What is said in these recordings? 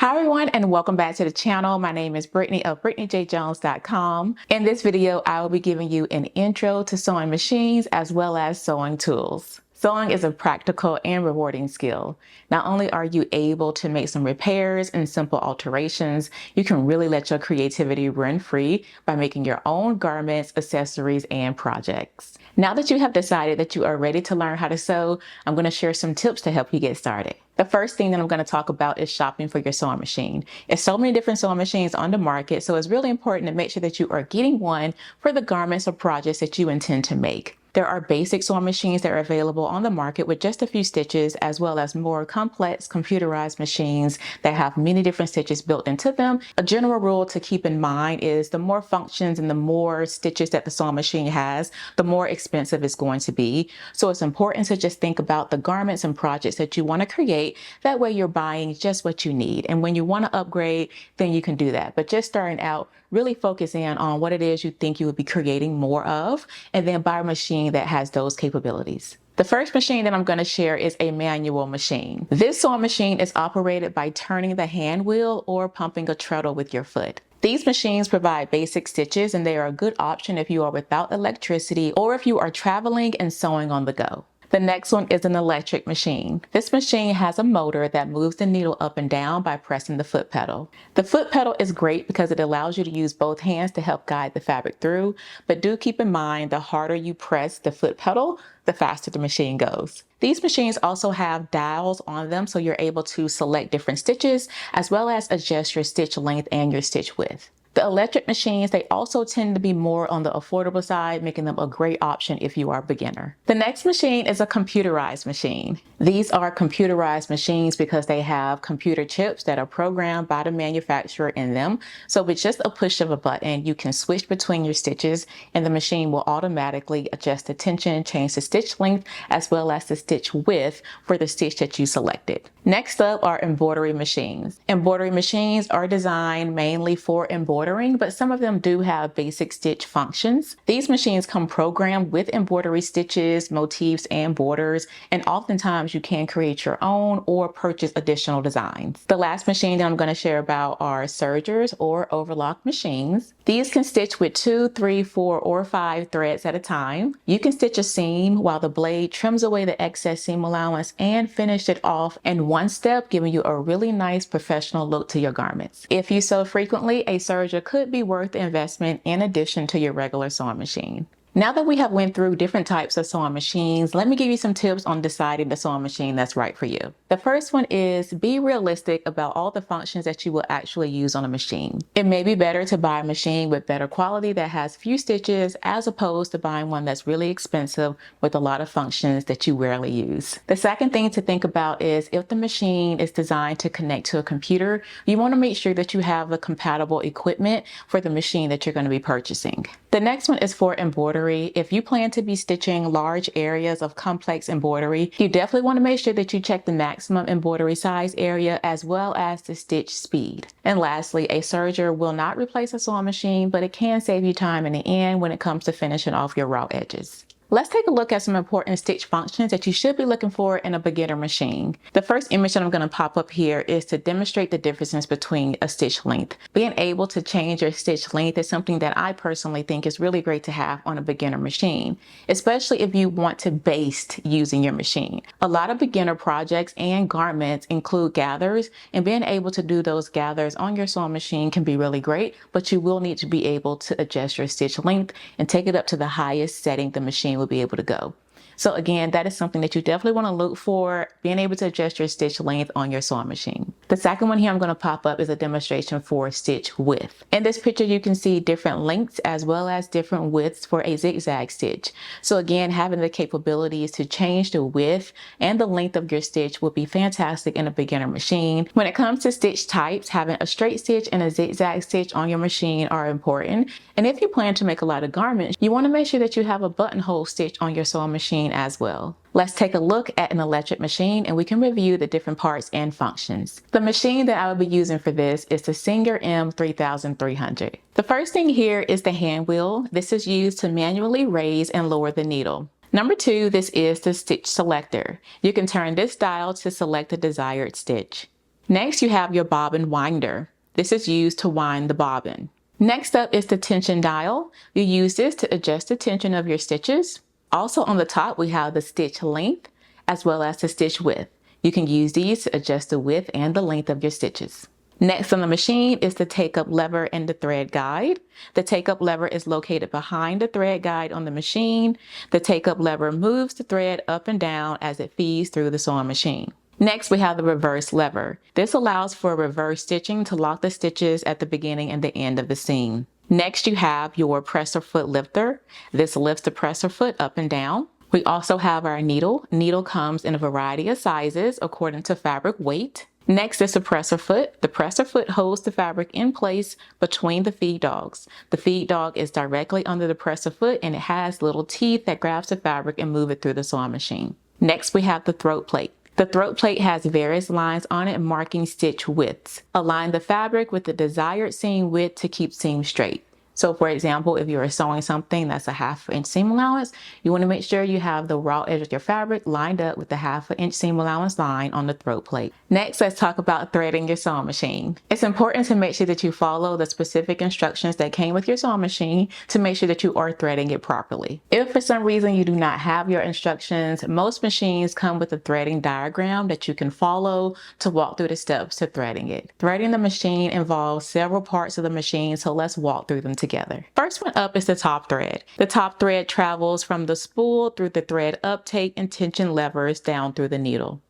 Hi everyone, and welcome back to the channel. My name is Brittany of BrittanyJJones.com. In this video, I will be giving you an intro to sewing machines as well as sewing tools. Sewing is a practical and rewarding skill. Not only are you able to make some repairs and simple alterations, you can really let your creativity run free by making your own garments, accessories, and projects. Now that you have decided that you are ready to learn how to sew, I'm going to share some tips to help you get started. The first thing that I'm going to talk about is shopping for your sewing machine. There's so many different sewing machines on the market, so it's really important to make sure that you are getting one for the garments or projects that you intend to make. There are basic sewing machines that are available on the market with just a few stitches, as well as more complex computerized machines that have many different stitches built into them. A general rule to keep in mind is the more functions and the more stitches that the sewing machine has, the more expensive it's going to be. So it's important to just think about the garments and projects that you want to create. That way you're buying just what you need. And when you want to upgrade, then you can do that. But just starting out, really focus in on what it is you think you would be creating more of, and then buy a machine that has those capabilities. The first machine that I'm going to share is a manual machine. This sewing machine is operated by turning the hand wheel or pumping a treadle with your foot. These machines provide basic stitches, and they are a good option if you are without electricity or if you are traveling and sewing on the go. The next one is an electric machine. This machine has a motor that moves the needle up and down by pressing the foot pedal. The foot pedal is great because it allows you to use both hands to help guide the fabric through, but do keep in mind the harder you press the foot pedal, the faster the machine goes. These machines also have dials on them, so you're able to select different stitches as well as adjust your stitch length and your stitch width. The electric machines, they also tend to be more on the affordable side, making them a great option if you are a beginner. The next machine is a computerized machine. These are computerized machines because they have computer chips that are programmed by the manufacturer in them. So with just a push of a button, you can switch between your stitches and the machine will automatically adjust the tension, change the stitch length, as well as the stitch width for the stitch that you selected. Next up are embroidery machines. Embroidery machines are designed mainly for embroidering, but some of them do have basic stitch functions. These machines come programmed with embroidery stitches, motifs, and borders, and oftentimes you can create your own or purchase additional designs. The last machine that I'm going to share about are sergers or overlock machines. These can stitch with 2, 3, 4, or 5 threads at a time. You can stitch a seam while the blade trims away the excess seam allowance and finish it off in one step, giving you a really nice professional look to your garments. If you sew frequently, a serger could be worth the investment in addition to your regular sewing machine. Now that we have went through different types of sewing machines, let me give you some tips on deciding the sewing machine that's right for you. The first one is be realistic about all the functions that you will actually use on a machine. It may be better to buy a machine with better quality that has few stitches as opposed to buying one that's really expensive with a lot of functions that you rarely use. The second thing to think about is if the machine is designed to connect to a computer, you want to make sure that you have the compatible equipment for the machine that you're going to be purchasing. The next one is for embroidery. If you plan to be stitching large areas of complex embroidery, you definitely want to make sure that you check the maximum embroidery size area as well as the stitch speed. And lastly, a serger will not replace a sewing machine, but it can save you time in the end when it comes to finishing off your raw edges. Let's take a look at some important stitch functions that you should be looking for in a beginner machine. The first image that I'm going to pop up here is to demonstrate the differences between a stitch length. Being able to change your stitch length is something that I personally think is really great to have on a beginner machine, especially if you want to baste using your machine. A lot of beginner projects and garments include gathers, and being able to do those gathers on your sewing machine can be really great, but you will need to be able to adjust your stitch length and take it up to the highest setting the machine will be able to go. So again, that is something that you definitely want to look for, being able to adjust your stitch length on your sewing machine. The second one here I'm going to pop up is a demonstration for stitch width. In this picture, you can see different lengths as well as different widths for a zigzag stitch. So again, having the capabilities to change the width and the length of your stitch would be fantastic in a beginner machine. When it comes to stitch types, having a straight stitch and a zigzag stitch on your machine are important. And if you plan to make a lot of garments, you want to make sure that you have a buttonhole stitch on your sewing machine as well. Let's take a look at an electric machine and we can review the different parts and functions. The machine that I will be using for this is the Singer M3300. The first thing here is the hand wheel. This is used to manually raise and lower the needle. Number 2, this is the stitch selector. You can turn this dial to select the desired stitch. Next, you have your bobbin winder. This is used to wind the bobbin. Next up is the tension dial. You use this to adjust the tension of your stitches. Also on the top, we have the stitch length as well as the stitch width. You can use these to adjust the width and the length of your stitches. Next on the machine is the take-up lever and the thread guide. The take-up lever is located behind the thread guide on the machine. The take-up lever moves the thread up and down as it feeds through the sewing machine. Next, we have the reverse lever. This allows for reverse stitching to lock the stitches at the beginning and the end of the seam. Next, you have your presser foot lifter. This lifts the presser foot up and down. We also have our needle. Needle comes in a variety of sizes according to fabric weight. Next is the presser foot. The presser foot holds the fabric in place between the feed dogs. The feed dog is directly under the presser foot and it has little teeth that grabs the fabric and move it through the sewing machine. Next, we have the throat plate. The throat plate has various lines on it marking stitch widths. Align the fabric with the desired seam width to keep seam straight. So for example, if you're sewing something that's a 1/2 inch seam allowance, you want to make sure you have the raw edge of your fabric lined up with the 1/2 inch seam allowance line on the throat plate. Next, let's talk about threading your sewing machine. It's important to make sure that you follow the specific instructions that came with your sewing machine to make sure that you are threading it properly. If for some reason you do not have your instructions, most machines come with a threading diagram that you can follow to walk through the steps to threading it. Threading the machine involves several parts of the machine, so let's walk through them together. First one up is the top thread. The top thread travels from the spool through the thread uptake and tension levers down through the needle.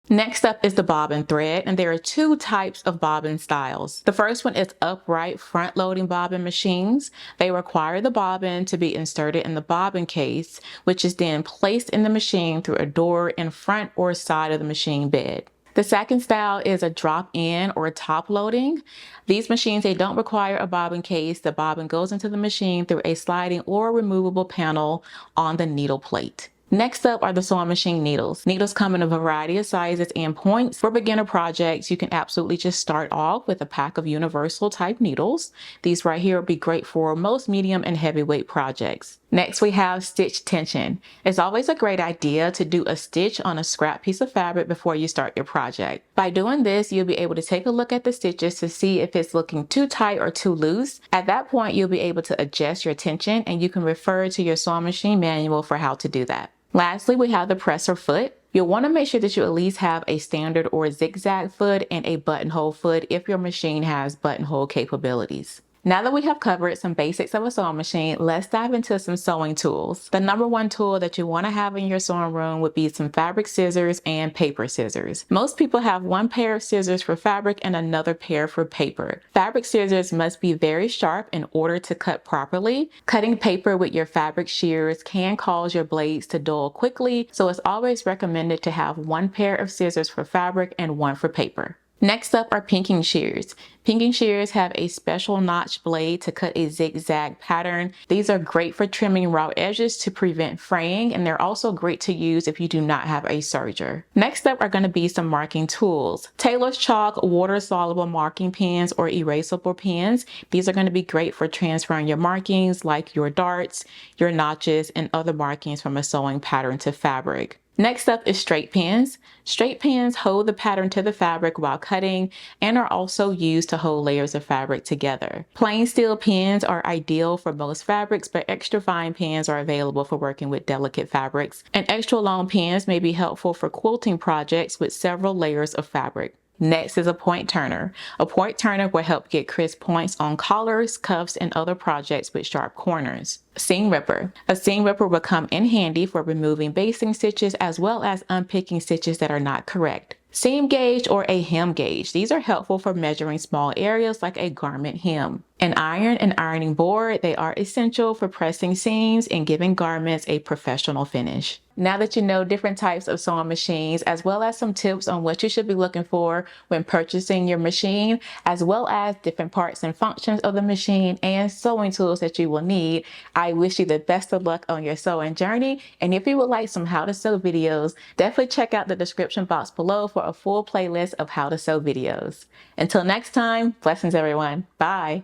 Next up is the bobbin thread, and there are two types of bobbin styles. The first one is upright front-loading bobbin machines. They require the bobbin to be inserted in the bobbin case, which is then placed in the machine through a door in front or side of the machine bed. The second style is a drop-in or top loading. These machines, they don't require a bobbin case. The bobbin goes into the machine through a sliding or removable panel on the needle plate. Next up are the sewing machine needles. Needles come in a variety of sizes and points. For beginner projects, you can absolutely just start off with a pack of universal type needles. These right here would be great for most medium and heavyweight projects. Next, we have stitch tension. It's always a great idea to do a stitch on a scrap piece of fabric before you start your project. By doing this, you'll be able to take a look at the stitches to see if it's looking too tight or too loose. At that point, you'll be able to adjust your tension, and you can refer to your sewing machine manual for how to do that. Lastly, we have the presser foot. You'll want to make sure that you at least have a standard or zigzag foot and a buttonhole foot if your machine has buttonhole capabilities. Now that we have covered some basics of a sewing machine, let's dive into some sewing tools. The number one tool that you want to have in your sewing room would be some fabric scissors and paper scissors. Most people have one pair of scissors for fabric and another pair for paper. Fabric scissors must be very sharp in order to cut properly. Cutting paper with your fabric shears can cause your blades to dull quickly, so it's always recommended to have one pair of scissors for fabric and one for paper. Next up are pinking shears. Pinking shears have a special notch blade to cut a zigzag pattern. These are great for trimming raw edges to prevent fraying, and they're also great to use if you do not have a serger. Next up are going to be some marking tools. Tailor's chalk, water-soluble marking pens, or erasable pens. These are going to be great for transferring your markings like your darts, your notches, and other markings from a sewing pattern to fabric. Next up is straight pins. Straight pins hold the pattern to the fabric while cutting and are also used to hold layers of fabric together. Plain steel pins are ideal for most fabrics, but extra fine pins are available for working with delicate fabrics. And extra long pins may be helpful for quilting projects with several layers of fabric. Next is a point turner. A point turner will help get crisp points on collars, cuffs, and other projects with sharp corners. Seam ripper. A seam ripper will come in handy for removing basting stitches as well as unpicking stitches that are not correct. Seam gauge or a hem gauge. These are helpful for measuring small areas like a garment hem. An iron and ironing board. They are essential for pressing seams and giving garments a professional finish. Now that you know different types of sewing machines, as well as some tips on what you should be looking for when purchasing your machine, as well as different parts and functions of the machine and sewing tools that you will need, I wish you the best of luck on your sewing journey. And if you would like some how to sew videos, definitely check out the description box below for a full playlist of how to sew videos. Until next time, blessings everyone. Bye.